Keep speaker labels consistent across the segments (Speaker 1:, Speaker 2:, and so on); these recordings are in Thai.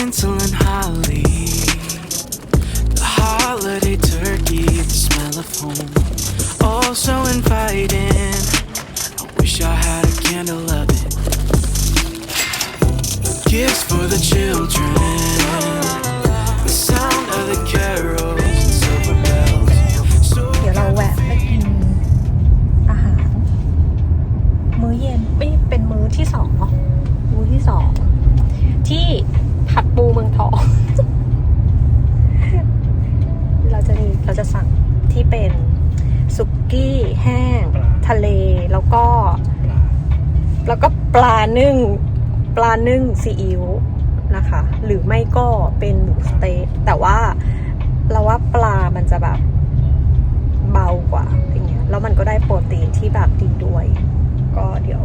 Speaker 1: insolent holly, the holiday turkey, the smell of home, all so inviting. I wish I had a candle of it. Gifts for the children, the sound of the carols and silver bells. So
Speaker 2: เดี๋ยวเราแวะไปกินอาหารมื้อเย็นเป็นมื้อที่สองเนาะมื้อที่สองที่ผัดปูเมืองทอง เราจะสั่งที่เป็นสุกี้แห้งทะเลแล้วก็ปลานึ่งซีอิ๊วนะคะ หรือไม่ก็เป็นหมูสเต๊กแต่ว่าเราว่าปลามันจะแบบเบากว่าอย่างเงี้ยแล้วมันก็ได้โปรตีนที่แบบดีด้วยก็เดี๋ยว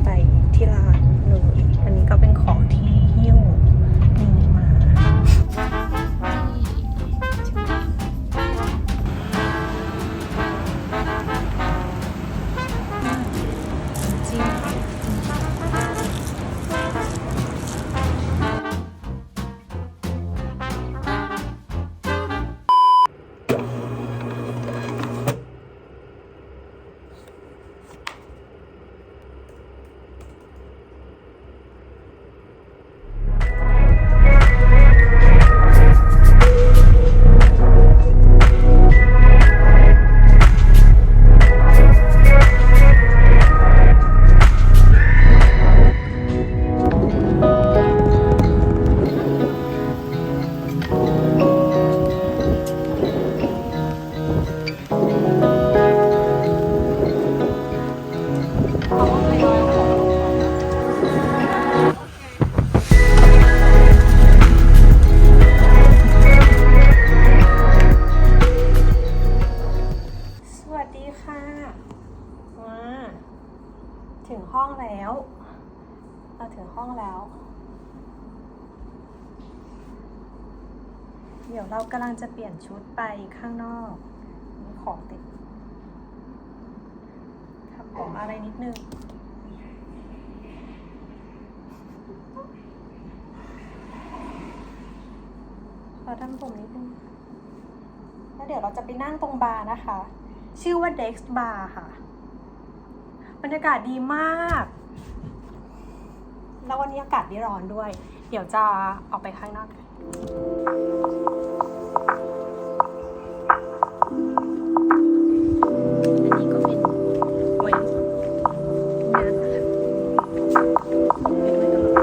Speaker 2: ไปที่ร้านเลยอันนี้ก็เป็นของที่หิ้วนี่มาจริงถึงห้องแล้วเราถึงห้องแล้วเดี๋ยวเรากำลังจะเปลี่ยนชุดไปข้างนอกมีของติดทำของอะไรนิดนึงขอทำผมนิดนึงแล้วเดี๋ยวเราจะไปนั่งตรงบาร์นะคะชื่อว่า Dex Bar ค่ะบรรยากาศดีมากแล้ววันนี้อากาศไม่ร้อนด้วย เดี๋ยวจะออกไปข้างนอกกันอันนี้ก็เป็นเว้นงานนะคะเป็นไว้ตลอด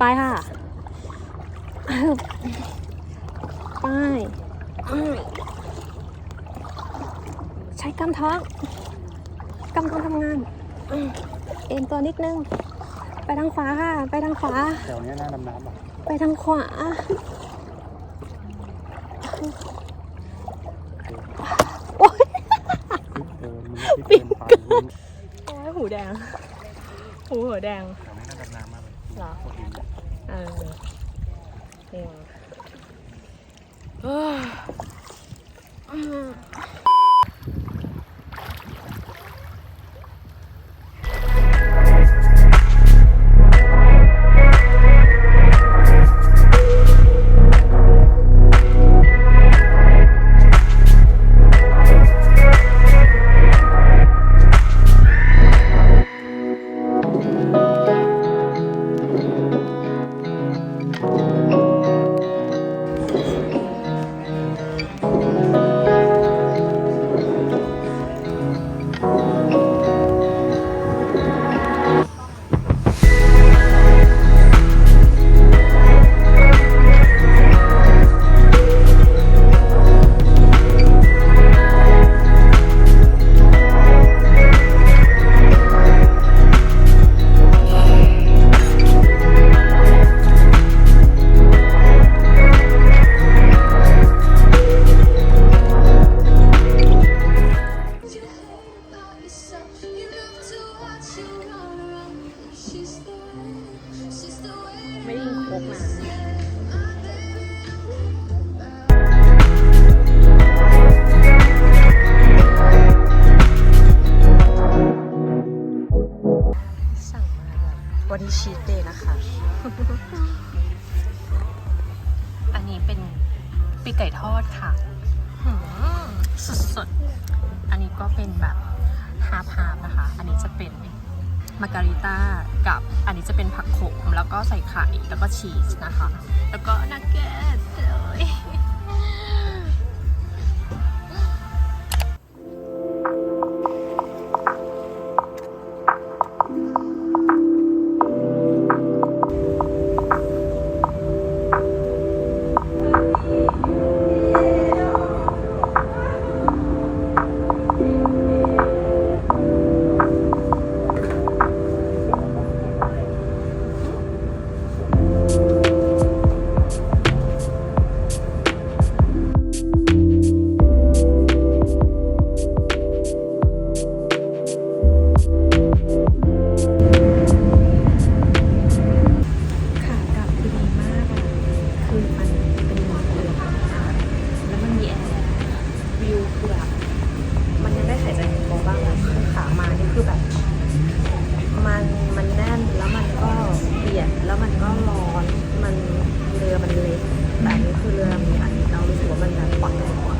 Speaker 2: ไปค่ะไปใช้กำท้องทำงานเอ็นตัวนิดนึง ไปทางขวาค่ะ ไปทางขวา
Speaker 3: แถวนี้น่าดำน้ำอ่ะ
Speaker 2: ไปทางขวา โอ๊ย
Speaker 3: มันไม่เกินไป
Speaker 2: โอ๊ยหูแดง หูหัวแดง
Speaker 3: แถวนี้น่าดำน้ำมากเลย
Speaker 2: เหรอ
Speaker 3: โคตรดี
Speaker 2: เองไม่ได้ยิงโคกนะสั่งมาแบบวันนี้ชีทเดย์นะคะ อันนี้เป็นปีกไก่ทอดค่ะสดๆ อันนี้ก็เป็นแบบฮาร์ฟนะคะ อันนี้จะเป็นมาการิต้ากับอันนี้จะเป็นผักโขมแล้วก็ใส่ไข่แล้วก็ชีสนะคะ แล้วก็นักเก็ตเลยมันแน่นแล้วมันก็เบียดแล้วมันก็ร้อนเรือมันเล็กแต่อันนี้คือเรือลำใหญ่เรารู้สึกว่ามันแบบปลอดภัยกว่า